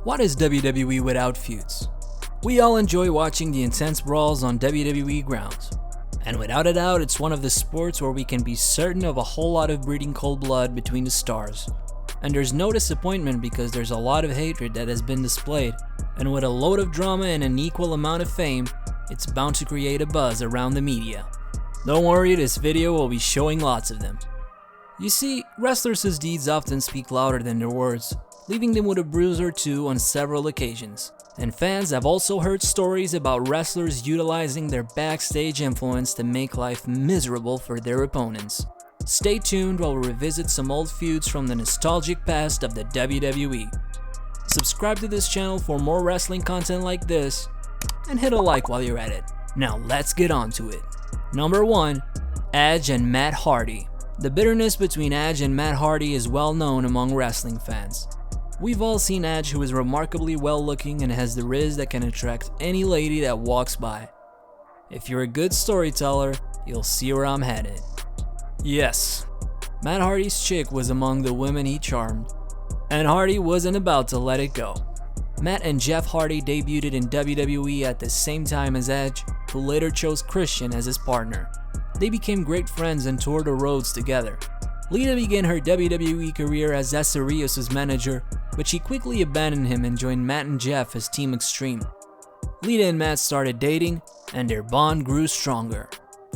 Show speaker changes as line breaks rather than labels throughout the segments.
What is WWE without feuds? We all enjoy watching the intense brawls on WWE grounds. And without a doubt, it's one of the sports where we can be certain of a whole lot of breeding cold blood between the stars. And there's no disappointment because there's a lot of hatred that has been displayed. And with a load of drama and an equal amount of fame, it's bound to create a buzz around the media. Don't worry, this video will be showing lots of them. You see, wrestlers' deeds often speak louder than their words, leaving them with a bruise or two on several occasions. And fans have also heard stories about wrestlers utilizing their backstage influence to make life miserable for their opponents. Stay tuned while we revisit some old feuds from the nostalgic past of the WWE. Subscribe to this channel for more wrestling content like this, and hit a like while you're at it. Now let's get on to it. Number 1. Edge and Matt Hardy. The bitterness between Edge and Matt Hardy is well known among wrestling fans. We've all seen Edge, who is remarkably well looking and has the riz that can attract any lady that walks by. If you're a good storyteller, you'll see where I'm headed. Yes, Matt Hardy's chick was among the women he charmed, and Hardy wasn't about to let it go. Matt and Jeff Hardy debuted in WWE at the same time as Edge, who later chose Christian as his partner. They became great friends and toured the roads together. Lita began her WWE career as Essa Rios' manager, but she quickly abandoned him and joined Matt and Jeff as Team Extreme. Lita and Matt started dating, and their bond grew stronger.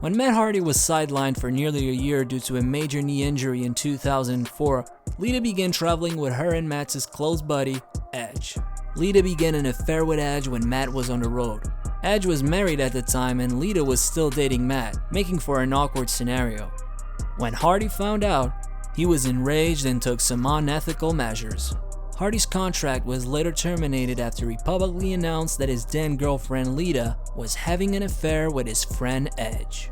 When Matt Hardy was sidelined for nearly a year due to a major knee injury in 2004, Lita began traveling with her and Matt's close buddy, Edge. Lita began an affair with Edge when Matt was on the road. Edge was married at the time and Lita was still dating Matt, making for an awkward scenario. When Hardy found out, he was enraged and took some unethical measures. Hardy's contract was later terminated after he publicly announced that his then girlfriend Lita was having an affair with his friend Edge.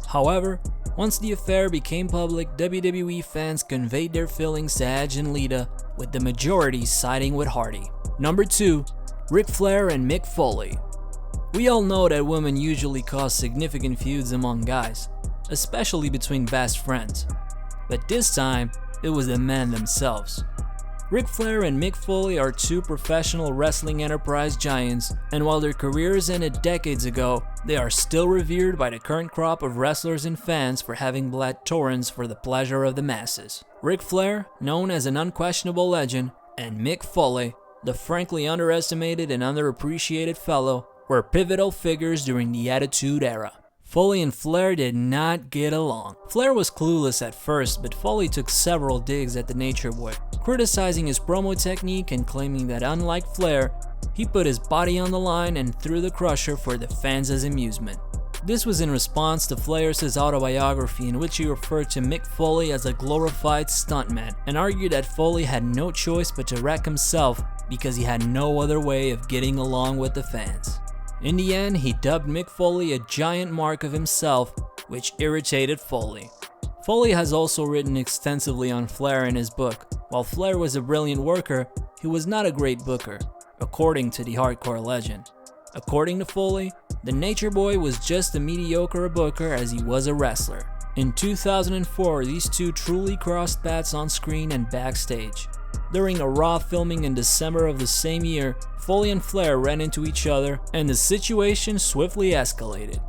However, once the affair became public, WWE fans conveyed their feelings to Edge and Lita, with the majority siding with Hardy. Number 2. Ric Flair and Mick Foley. We all know that women usually cause significant feuds among guys, especially between best friends. But this time, it was the men themselves. Ric Flair and Mick Foley are two professional wrestling enterprise giants, and while their careers ended decades ago, they are still revered by the current crop of wrestlers and fans for having bled torrents for the pleasure of the masses. Ric Flair, known as an unquestionable legend, and Mick Foley, the frankly underestimated and underappreciated fellow, were pivotal figures during the Attitude Era. Foley and Flair did not get along. Flair was clueless at first, but Foley took several digs at the Nature Boy, criticizing his promo technique and claiming that unlike Flair, he put his body on the line and threw the crusher for the fans' amusement. This was in response to Flair's autobiography, in which he referred to Mick Foley as a glorified stuntman and argued that Foley had no choice but to wreck himself because he had no other way of getting along with the fans. In the end, he dubbed Mick Foley a giant mark of himself, which irritated Foley. Foley has also written extensively on Flair in his book. While Flair was a brilliant worker, he was not a great booker, according to the hardcore legend. According to Foley, the Nature Boy was just as mediocre a booker as he was a wrestler. In 2004, these two truly crossed paths on screen and backstage. During a Raw filming in December of the same year, Foley and Flair ran into each other, and the situation swiftly escalated.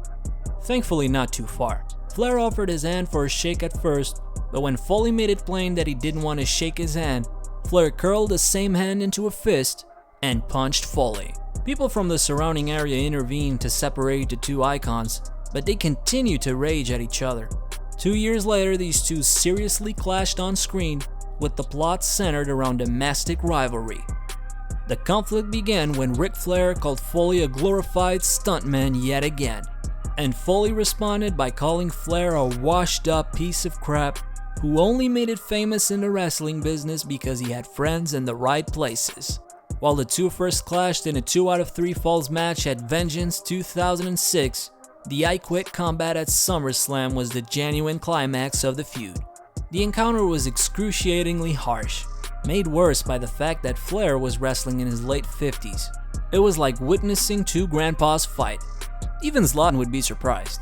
Thankfully not too far. Flair offered his hand for a shake at first, but when Foley made it plain that he didn't want to shake his hand, Flair curled the same hand into a fist and punched Foley. People from the surrounding area intervened to separate the two icons, but they continued to rage at each other. 2 years later, these two seriously clashed on screen, with the plot centered around domestic rivalry. The conflict began when Ric Flair called Foley a glorified stuntman yet again, and Foley responded by calling Flair a washed-up piece of crap who only made it famous in the wrestling business because he had friends in the right places. While the two first clashed in a 2 out of 3 falls match at Vengeance 2006, the I Quit combat at SummerSlam was the genuine climax of the feud. The encounter was excruciatingly harsh, made worse by the fact that Flair was wrestling in his late 50s. It was like witnessing two grandpas fight. Even Zlatan would be surprised.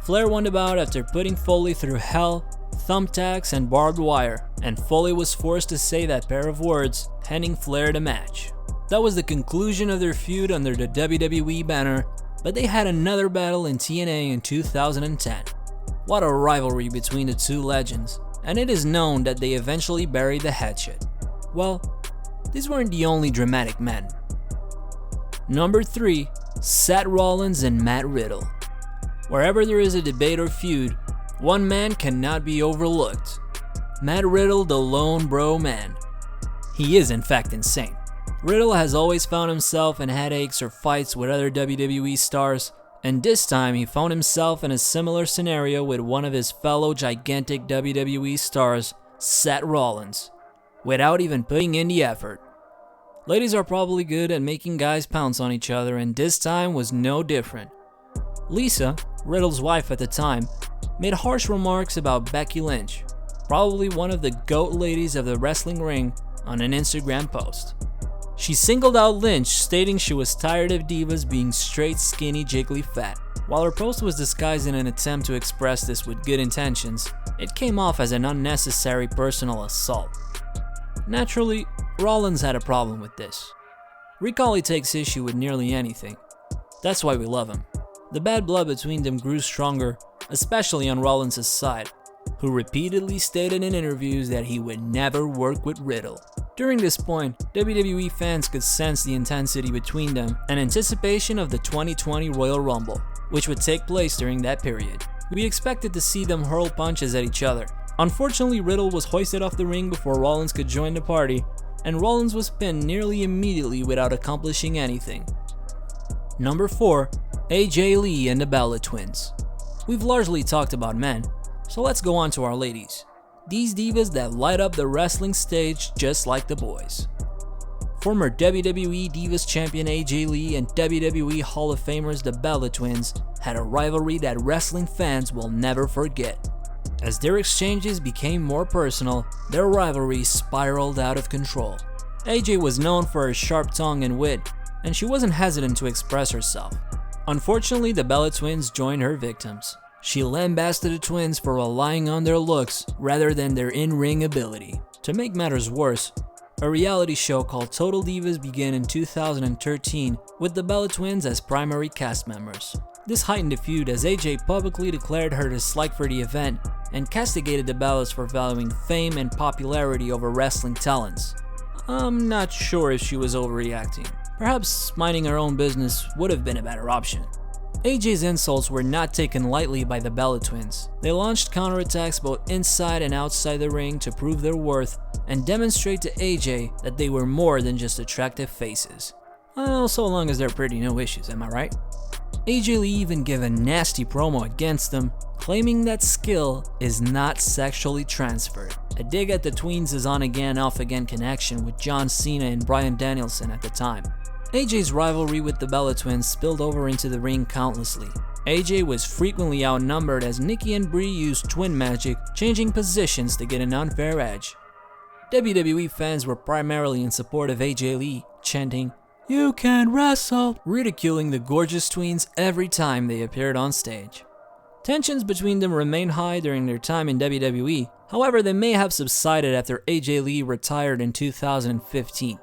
Flair won the bout after putting Foley through hell thumbtacks and barbed wire, and Foley was forced to say that pair of words, handing Flair the match. That was the conclusion of their feud under the WWE banner, but they had another battle in TNA in 2010. What a rivalry between the two legends, and it is known that they eventually buried the hatchet. Well, these weren't the only dramatic men. Number 3, Seth Rollins and Matt Riddle. Wherever there is a debate or feud, one man cannot be overlooked. Matt Riddle, the lone bro man. He is in fact insane. Riddle has always found himself in headaches or fights with other WWE stars, and this time he found himself in a similar scenario with one of his fellow gigantic WWE stars, Seth Rollins, without even putting in the effort. Ladies are probably good at making guys pounce on each other, and this time was no different. Lisa, Riddle's wife at the time, made harsh remarks about Becky Lynch, probably one of the GOAT ladies of the wrestling ring, on an Instagram post. She singled out Lynch, stating she was tired of divas being straight, skinny, jiggly fat. While her post was disguised in an attempt to express this with good intentions, it came off as an unnecessary personal assault. Naturally, Rollins had a problem with this. Recall he takes issue with nearly anything. That's why we love him. The bad blood between them grew stronger, especially on Rollins' side, who repeatedly stated in interviews that he would never work with Riddle. During this point, WWE fans could sense the intensity between them and anticipation of the 2020 Royal Rumble, which would take place during that period. We expected to see them hurl punches at each other. Unfortunately, Riddle was hoisted off the ring before Rollins could join the party, and Rollins was pinned nearly immediately without accomplishing anything. Number 4, AJ Lee and the Bella Twins. We've largely talked about men, so let's go on to our ladies. These divas that light up the wrestling stage just like the boys. Former WWE Divas Champion AJ Lee and WWE Hall of Famers the Bella Twins had a rivalry that wrestling fans will never forget. As their exchanges became more personal, their rivalry spiraled out of control. AJ was known for her sharp tongue and wit, and she wasn't hesitant to express herself. Unfortunately, the Bella Twins joined her victims. She lambasted the twins for relying on their looks rather than their in-ring ability. To make matters worse, a reality show called Total Divas began in 2013 with the Bella Twins as primary cast members. This heightened the feud as AJ publicly declared her dislike for the event and castigated the Bellas for valuing fame and popularity over wrestling talents. I'm not sure if she was overreacting. Perhaps minding her own business would have been a better option. AJ's insults were not taken lightly by the Bella Twins. They launched counterattacks both inside and outside the ring to prove their worth and demonstrate to AJ that they were more than just attractive faces. Well, so long as they're pretty, no issues, am I right? AJ Lee even gave a nasty promo against them, claiming that skill is not sexually transferred. A dig at the Twins' on-again, off-again connection with John Cena and Bryan Danielson at the time. AJ's rivalry with the Bella Twins spilled over into the ring countlessly. AJ was frequently outnumbered as Nikki and Brie used twin magic, changing positions to get an unfair edge. WWE fans were primarily in support of AJ Lee, chanting, "You can wrestle," ridiculing the gorgeous twins every time they appeared on stage. Tensions between them remained high during their time in WWE, however they may have subsided after AJ Lee retired in 2015.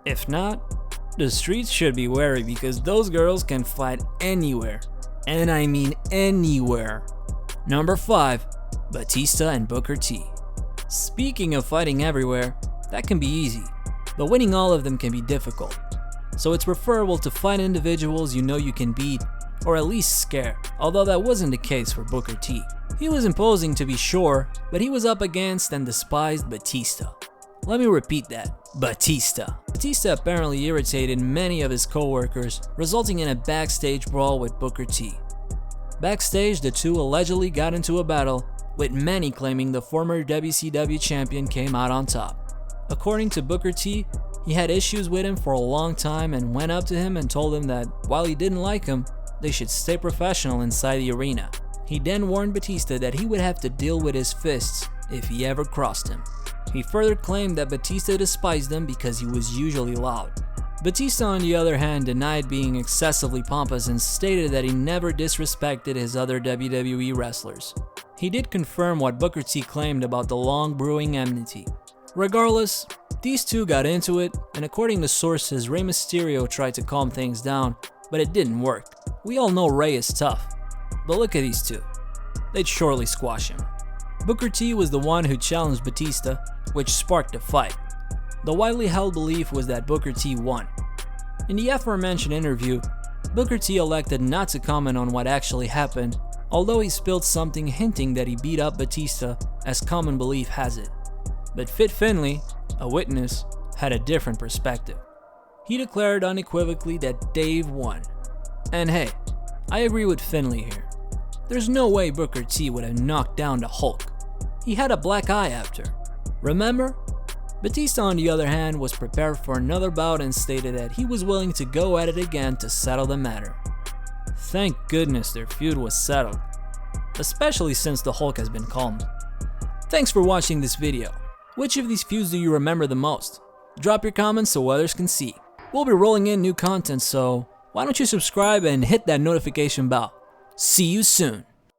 If not, the streets should be wary because those girls can fight anywhere. And I mean anywhere. Number 5, Batista and Booker T. Speaking of fighting everywhere, that can be easy, but winning all of them can be difficult. So it's preferable to find individuals you know you can beat, or at least scare, although that wasn't the case for Booker T. He was imposing to be sure, but he was up against and despised Batista. Let me repeat that, Batista. Batista apparently irritated many of his co-workers, resulting in a backstage brawl with Booker T. Backstage, the two allegedly got into a battle, with many claiming the former WCW champion came out on top. According to Booker T, he had issues with him for a long time and went up to him and told him that while he didn't like him, they should stay professional inside the arena. He then warned Batista that he would have to deal with his fists if he ever crossed him. He further claimed that Batista despised him because he was usually loud. Batista, on the other hand, denied being excessively pompous and stated that he never disrespected his other WWE wrestlers. He did confirm what Booker T claimed about the long brewing enmity. Regardless, these two got into it, and according to sources, Rey Mysterio tried to calm things down, but it didn't work. We all know Rey is tough, but look at these two. They'd surely squash him. Booker T was the one who challenged Batista, which sparked the fight. The widely held belief was that Booker T won. In the aforementioned interview, Booker T elected not to comment on what actually happened, although he spilled something hinting that he beat up Batista, as common belief has it. But Fit Finlay, a witness, had a different perspective. He declared unequivocally that Dave won. And hey, I agree with Finlay here. There's no way Booker T would have knocked down the Hulk. He had a black eye after. Remember? Batista, on the other hand, was prepared for another bout and stated that he was willing to go at it again to settle the matter. Thank goodness their feud was settled, especially since the Hulk has been calmed. Thanks for watching this video. Which of these feuds do you remember the most? Drop your comments so others can see. We'll be rolling in new content, so why don't you subscribe and hit that notification bell. See you soon.